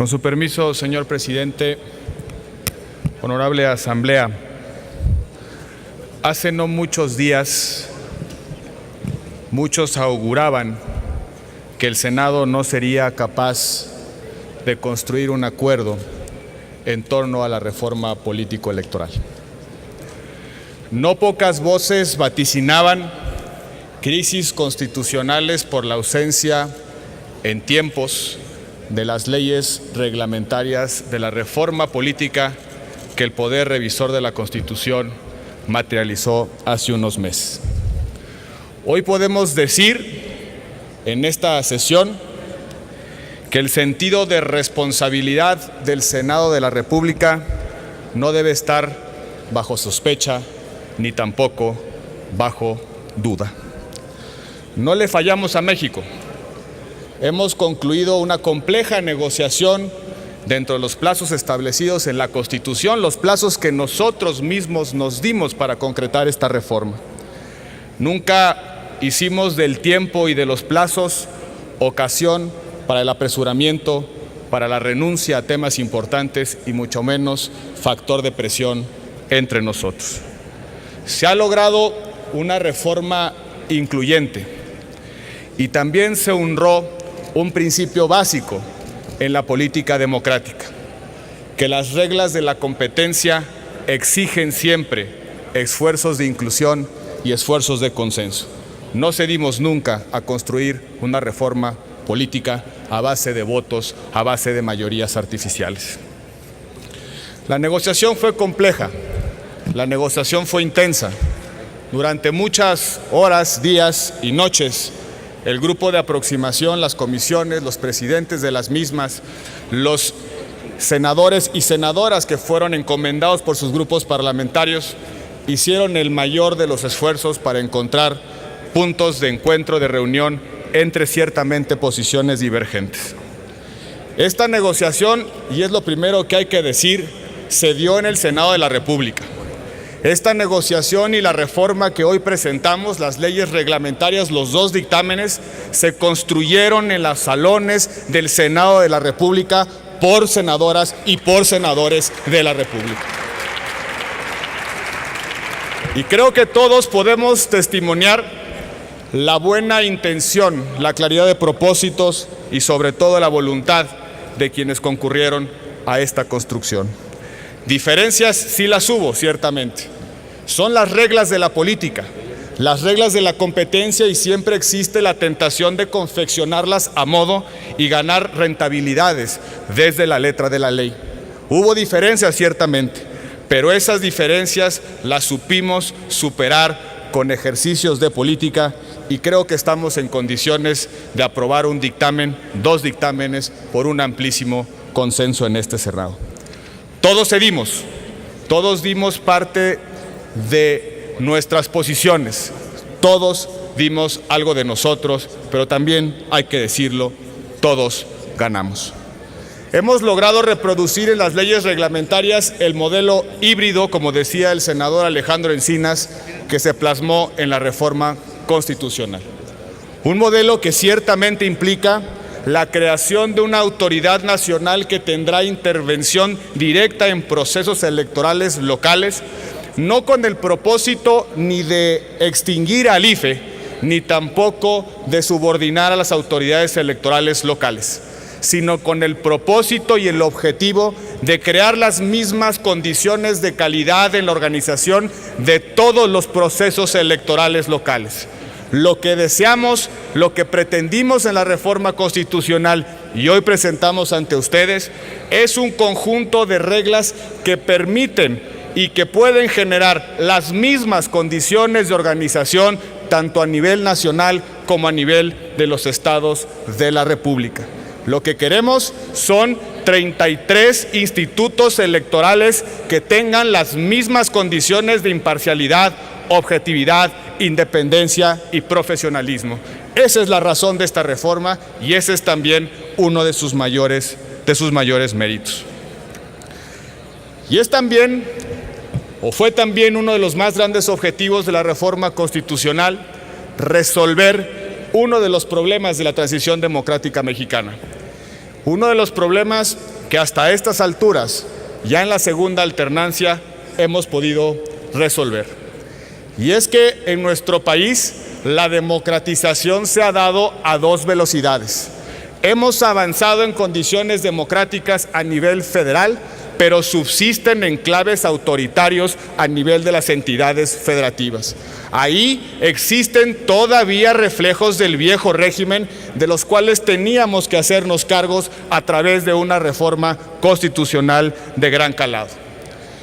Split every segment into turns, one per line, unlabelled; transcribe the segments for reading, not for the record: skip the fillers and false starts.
Con su permiso, señor presidente, honorable asamblea, hace no muchos días muchos auguraban que el Senado no sería capaz de construir un acuerdo en torno a la reforma político-electoral. No pocas voces vaticinaban crisis constitucionales por la ausencia en tiempos de las leyes reglamentarias de la reforma política que el Poder Revisor de la Constitución materializó hace unos meses. Hoy podemos decir en esta sesión que el sentido de responsabilidad del Senado de la República no debe estar bajo sospecha ni tampoco bajo duda. No le fallamos a México. Hemos concluido una compleja negociación dentro de los plazos establecidos en la Constitución, los plazos que nosotros mismos nos dimos para concretar esta reforma. Nunca hicimos del tiempo y de los plazos ocasión para el apresuramiento, para la renuncia a temas importantes y mucho menos factor de presión entre nosotros. Se ha logrado una reforma incluyente y también se honró un principio básico en la política democrática, que las reglas de la competencia exigen siempre esfuerzos de inclusión y esfuerzos de consenso. No cedimos nunca a construir una reforma política a base de votos, a base de mayorías artificiales. La negociación fue compleja, la negociación fue intensa. Durante muchas horas, días y noches, el grupo de aproximación, las comisiones, los presidentes de las mismas, los senadores y senadoras que fueron encomendados por sus grupos parlamentarios, hicieron el mayor de los esfuerzos para encontrar puntos de encuentro, de reunión entre ciertamente posiciones divergentes. Esta negociación, y es lo primero que hay que decir, se dio en el Senado de la República. Esta negociación y la reforma que hoy presentamos, las leyes reglamentarias, los dos dictámenes, se construyeron en los salones del Senado de la República por senadoras y por senadores de la República. Y creo que todos podemos testimoniar la buena intención, la claridad de propósitos y sobre todo la voluntad de quienes concurrieron a esta construcción. Diferencias sí las hubo, ciertamente. Son las reglas de la política, las reglas de la competencia, y siempre existe la tentación de confeccionarlas a modo y ganar rentabilidades desde la letra de la ley. Hubo diferencias, ciertamente, pero esas diferencias las supimos superar con ejercicios de política, y creo que estamos en condiciones de aprobar un dictamen, dos dictámenes, por un amplísimo consenso en este Senado. Todos cedimos, todos dimos parte de nuestras posiciones, todos dimos algo de nosotros, pero también hay que decirlo, todos ganamos. Hemos logrado reproducir en las leyes reglamentarias el modelo híbrido, como decía el senador Alejandro Encinas, que se plasmó en la reforma constitucional. Un modelo que ciertamente implica la creación de una autoridad nacional que tendrá intervención directa en procesos electorales locales, no con el propósito ni de extinguir al IFE, ni tampoco de subordinar a las autoridades electorales locales, sino con el propósito y el objetivo de crear las mismas condiciones de calidad en la organización de todos los procesos electorales locales. Lo que deseamos, lo que pretendimos en la reforma constitucional y hoy presentamos ante ustedes, es un conjunto de reglas que permiten y que pueden generar las mismas condiciones de organización tanto a nivel nacional como a nivel de los estados de la República. Lo que queremos son 33 institutos electorales que tengan las mismas condiciones de imparcialidad, objetividad, independencia y profesionalismo. Esa es la razón de esta reforma y ese es también uno de sus mayores méritos. Y es también, o fue también, uno de los más grandes objetivos de la reforma constitucional, resolver uno de los problemas de la transición democrática mexicana. Uno de los problemas que hasta estas alturas, ya en la segunda alternancia, hemos podido resolver. Y es que en nuestro país la democratización se ha dado a dos velocidades. Hemos avanzado en condiciones democráticas a nivel federal, pero subsisten enclaves autoritarios a nivel de las entidades federativas. Ahí existen todavía reflejos del viejo régimen, de los cuales teníamos que hacernos cargos a través de una reforma constitucional de gran calado.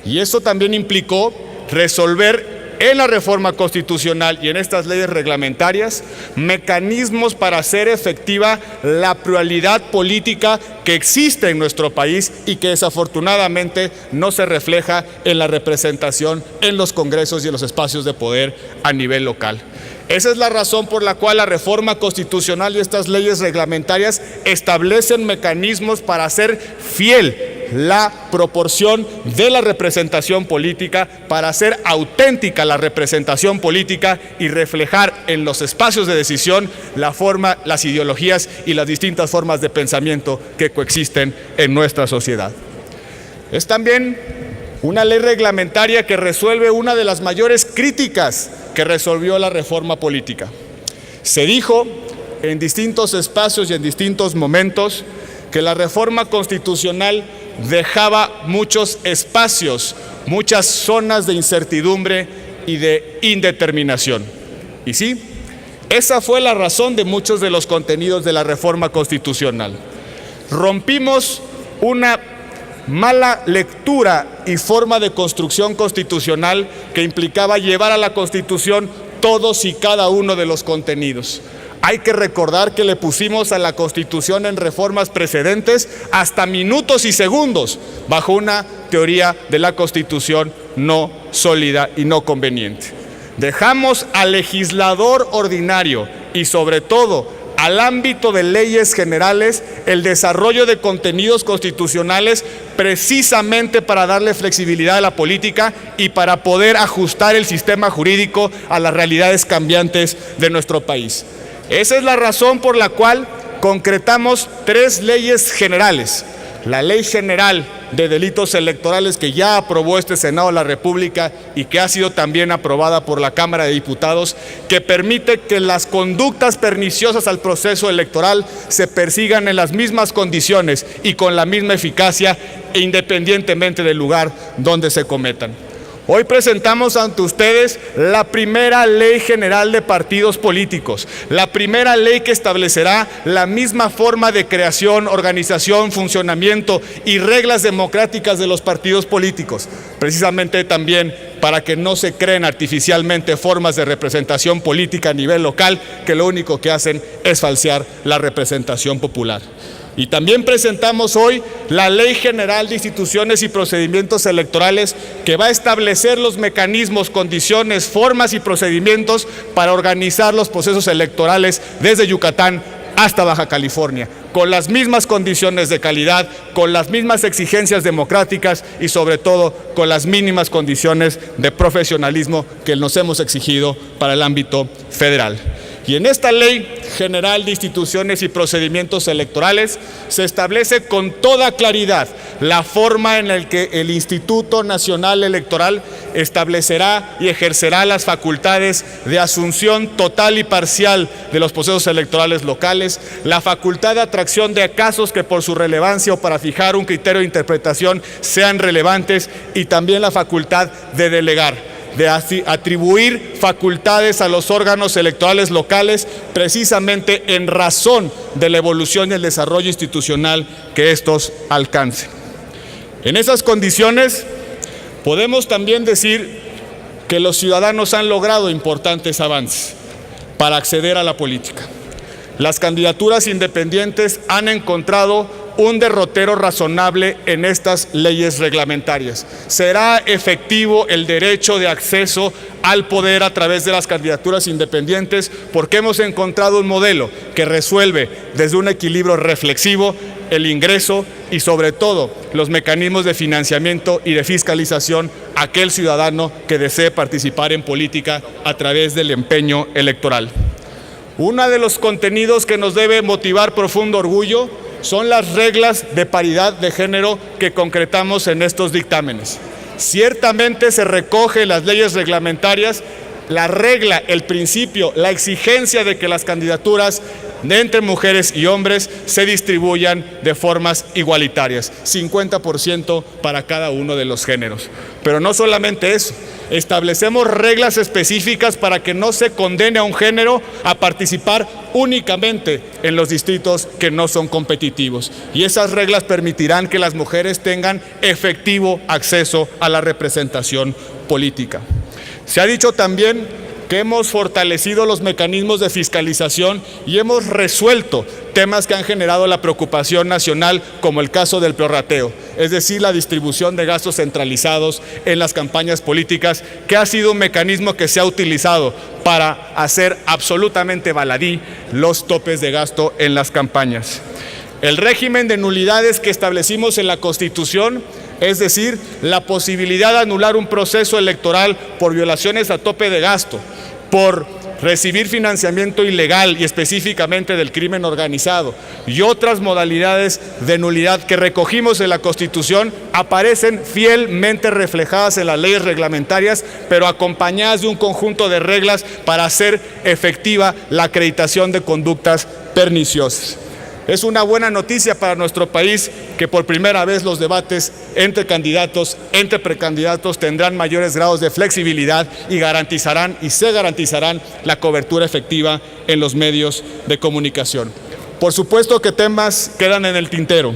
Y eso también implicó resolver en la reforma constitucional y en estas leyes reglamentarias mecanismos para hacer efectiva la pluralidad política que existe en nuestro país y que desafortunadamente no se refleja en la representación en los congresos y en los espacios de poder a nivel local. Esa es la razón por la cual la reforma constitucional y estas leyes reglamentarias establecen mecanismos para hacer fiel la proporción de la representación política, para hacer auténtica la representación política y reflejar en los espacios de decisión la forma, las ideologías y las distintas formas de pensamiento que coexisten en nuestra sociedad. Es también una ley reglamentaria que resuelve una de las mayores críticas que resolvió la reforma política. Se dijo en distintos espacios y en distintos momentos que la reforma constitucional dejaba muchos espacios, muchas zonas de incertidumbre y de indeterminación. Y sí, esa fue la razón de muchos de los contenidos de la reforma constitucional. Rompimos una mala lectura y forma de construcción constitucional que implicaba llevar a la Constitución todos y cada uno de los contenidos. Hay que recordar que le pusimos a la Constitución en reformas precedentes hasta minutos y segundos, bajo una teoría de la Constitución no sólida y no conveniente. Dejamos al legislador ordinario y sobre todo al ámbito de leyes generales el desarrollo de contenidos constitucionales precisamente para darle flexibilidad a la política y para poder ajustar el sistema jurídico a las realidades cambiantes de nuestro país. Esa es la razón por la cual concretamos 3 leyes generales. La Ley General de Delitos Electorales, que ya aprobó este Senado de la República y que ha sido también aprobada por la Cámara de Diputados, que permite que las conductas perniciosas al proceso electoral se persigan en las mismas condiciones y con la misma eficacia, independientemente del lugar donde se cometan. Hoy presentamos ante ustedes la primera ley general de partidos políticos, la primera ley que establecerá la misma forma de creación, organización, funcionamiento y reglas democráticas de los partidos políticos, precisamente también para que no se creen artificialmente formas de representación política a nivel local que lo único que hacen es falsear la representación popular. Y también presentamos hoy la Ley General de Instituciones y Procedimientos Electorales, que va a establecer los mecanismos, condiciones, formas y procedimientos para organizar los procesos electorales desde Yucatán hasta Baja California, con las mismas condiciones de calidad, con las mismas exigencias democráticas y sobre todo con las mínimas condiciones de profesionalismo que nos hemos exigido para el ámbito federal. Y en esta Ley General de Instituciones y Procedimientos Electorales se establece con toda claridad la forma en la que el Instituto Nacional Electoral establecerá y ejercerá las facultades de asunción total y parcial de los procesos electorales locales, la facultad de atracción de casos que por su relevancia o para fijar un criterio de interpretación sean relevantes y también la facultad de delegar, de atribuir facultades a los órganos electorales locales precisamente en razón de la evolución y el desarrollo institucional que estos alcancen. En esas condiciones podemos también decir que los ciudadanos han logrado importantes avances para acceder a la política. Las candidaturas independientes han encontrado un derrotero razonable en estas leyes reglamentarias. Será efectivo el derecho de acceso al poder a través de las candidaturas independientes porque hemos encontrado un modelo que resuelve desde un equilibrio reflexivo el ingreso y sobre todo los mecanismos de financiamiento y de fiscalización a aquel ciudadano que desee participar en política a través del empeño electoral. Uno de los contenidos que nos debe motivar profundo orgullo son las reglas de paridad de género que concretamos en estos dictámenes. Ciertamente se recoge en las leyes reglamentarias la regla, el principio, la exigencia de que las candidaturas entre mujeres y hombres se distribuyan de formas igualitarias, 50% para cada uno de los géneros. Pero no solamente eso, establecemos reglas específicas para que no se condene a un género a participar únicamente en los distritos que no son competitivos. Y esas reglas permitirán que las mujeres tengan efectivo acceso a la representación política. Se ha dicho también que hemos fortalecido los mecanismos de fiscalización y hemos resuelto temas que han generado la preocupación nacional, como el caso del prorrateo, es decir, la distribución de gastos centralizados en las campañas políticas, que ha sido un mecanismo que se ha utilizado para hacer absolutamente baladí los topes de gasto en las campañas. El régimen de nulidades que establecimos en la Constitución, es decir, la posibilidad de anular un proceso electoral por violaciones a tope de gasto, por recibir financiamiento ilegal y específicamente del crimen organizado y otras modalidades de nulidad que recogimos en la Constitución, aparecen fielmente reflejadas en las leyes reglamentarias, pero acompañadas de un conjunto de reglas para hacer efectiva la acreditación de conductas perniciosas. Es una buena noticia para nuestro país que por primera vez los debates entre candidatos, entre precandidatos, tendrán mayores grados de flexibilidad y se garantizarán la cobertura efectiva en los medios de comunicación. Por supuesto que temas quedan en el tintero.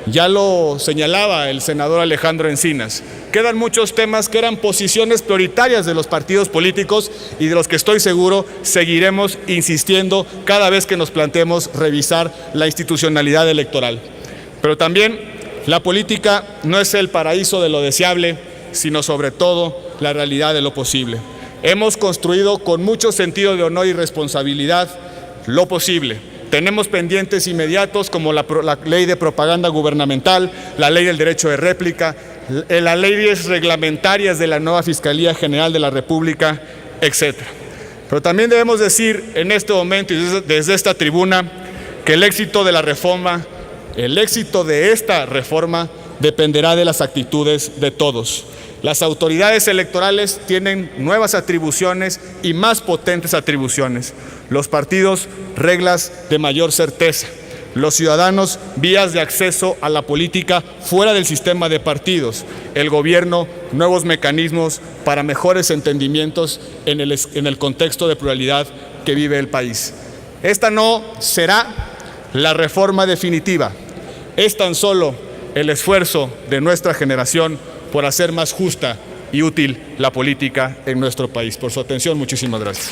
Ya lo señalaba el senador Alejandro Encinas. Quedan muchos temas que eran posiciones prioritarias de los partidos políticos y de los que estoy seguro seguiremos insistiendo cada vez que nos planteemos revisar la institucionalidad electoral. Pero también la política no es el paraíso de lo deseable, sino sobre todo la realidad de lo posible. Hemos construido con mucho sentido de honor y responsabilidad lo posible. Tenemos pendientes inmediatos como la ley de propaganda gubernamental, la ley del derecho de réplica, las leyes reglamentarias de la nueva Fiscalía General de la República, etc. Pero también debemos decir en este momento y desde esta tribuna que el éxito de la reforma, el éxito de esta reforma dependerá de las actitudes de todos. Las autoridades electorales tienen nuevas atribuciones y más potentes atribuciones. Los partidos, reglas de mayor certeza. Los ciudadanos, vías de acceso a la política fuera del sistema de partidos. El gobierno, nuevos mecanismos para mejores entendimientos en el contexto de pluralidad que vive el país. Esta no será la reforma definitiva. Es tan solo el esfuerzo de nuestra generación por hacer más justa y útil la política en nuestro país. Por su atención, muchísimas gracias.